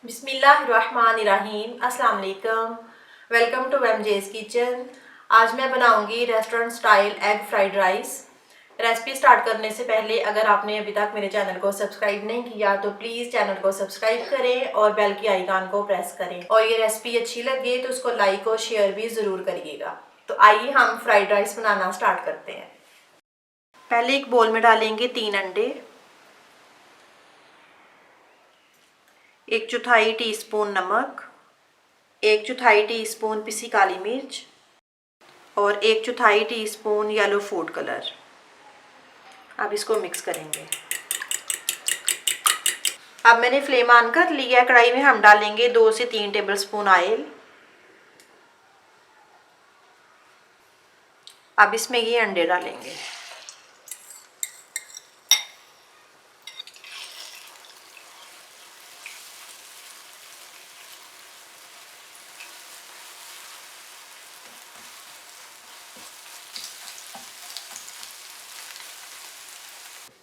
बिस्मिल्लाहिर्रहमानिर्रहीम। अस्सलाम वालेकुम। Welcome to MJ's kitchen. आज मैं बनाऊंगी restaurant style egg fried rice. Recipe start करने से पहले अगर आपने अभी तक मेरे चैनल को सब्सक्राइब नहीं किया तो प्लीज़ चैनल को सब्सक्राइब करें और बेल की आइकन को प्रेस करें, और ये रेसिपी अच्छी लगे तो उसको लाइक और शेयर भी ज़रूर करिएगा। तो आइए हम फ्राइड राइस बनाना स्टार्ट करते हैं। पहले एक बोल में डालेंगे 3 अंडे, 1/4 टीस्पून नमक, 1/4 टीस्पून पिसी काली मिर्च और 1/4 टीस्पून येलो फूड कलर। अब इसको मिक्स करेंगे। अब मैंने फ्लेम ऑन कर लिया है। कढ़ाई में हम डालेंगे 2 से 3 टेबलस्पून ऑयल। अब इसमें ये अंडे डालेंगे।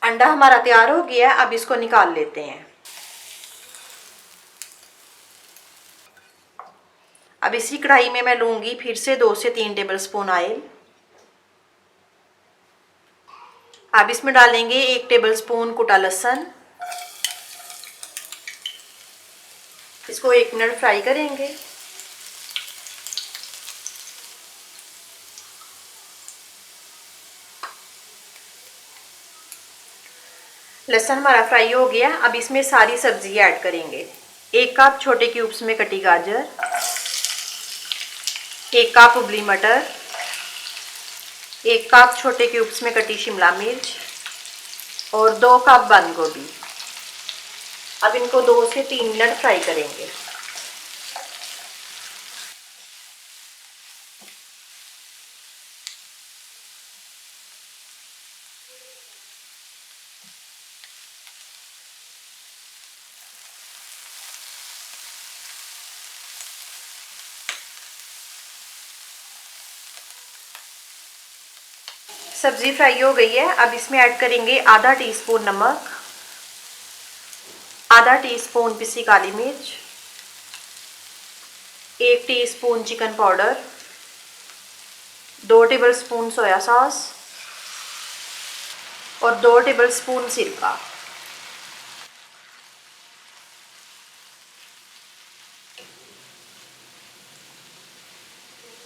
अंडा हमारा तैयार हो गया है। अब इसको निकाल लेते हैं। अब इसी कढ़ाई में मैं लूंगी फिर से 2 से 3 टेबलस्पून ऑयल। अब इसमें डालेंगे 1 टेबलस्पून कुटा लहसुन। इसको 1 मिनट फ्राई करेंगे। लहसुन हमारा फ्राई हो गया। अब इसमें सारी सब्जी ऐड करेंगे। 1 कप छोटे क्यूब्स में कटी गाजर, 1 कप उबली मटर, 1 कप छोटे क्यूब्स में कटी शिमला मिर्च और 2 कप बंद गोभी। अब इनको 2 से 3 मिनट फ्राई करेंगे। सब्जी फ्राई हो गई है। अब इसमें ऐड करेंगे आधा टीस्पून नमक, आधा टीस्पून पिसी काली मिर्च, 1 teaspoon chicken powder, 2 tablespoon soya sauce और 2 टेबलस्पून सिरका।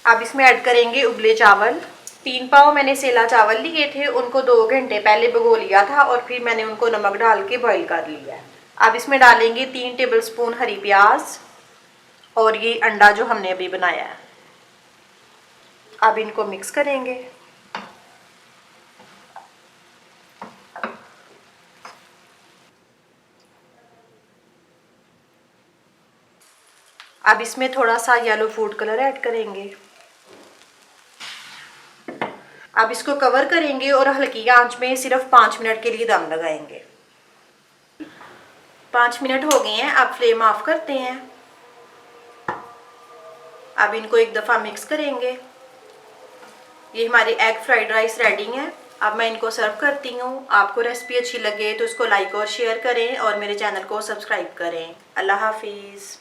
अब इसमें ऐड करेंगे उबले चावल। 3 पाव मैंने सेला चावल लिए थे, उनको 2 घंटे पहले भिगो लिया था और फिर मैंने उनको नमक डाल के बॉईल कर लिया है। अब इसमें डालेंगे 3 टेबलस्पून हरी प्याज और ये अंडा जो हमने अभी बनाया है। अब इनको मिक्स करेंगे। अब इसमें थोड़ा सा येलो फूड कलर ऐड करेंगे। अब इसको कवर करेंगे और हल्की आंच में सिर्फ 5 मिनट के लिए दम लगाएंगे। 5 मिनट हो गए हैं। अब फ्लेम ऑफ करते हैं। अब इनको एक दफ़ा मिक्स करेंगे। ये हमारे एग फ्राइड राइस रेडी हैं। अब मैं इनको सर्व करती हूँ। आपको रेसिपी अच्छी लगे तो इसको लाइक और शेयर करें और मेरे चैनल को सब्सक्राइब करें। अल्लाह हाफिज़।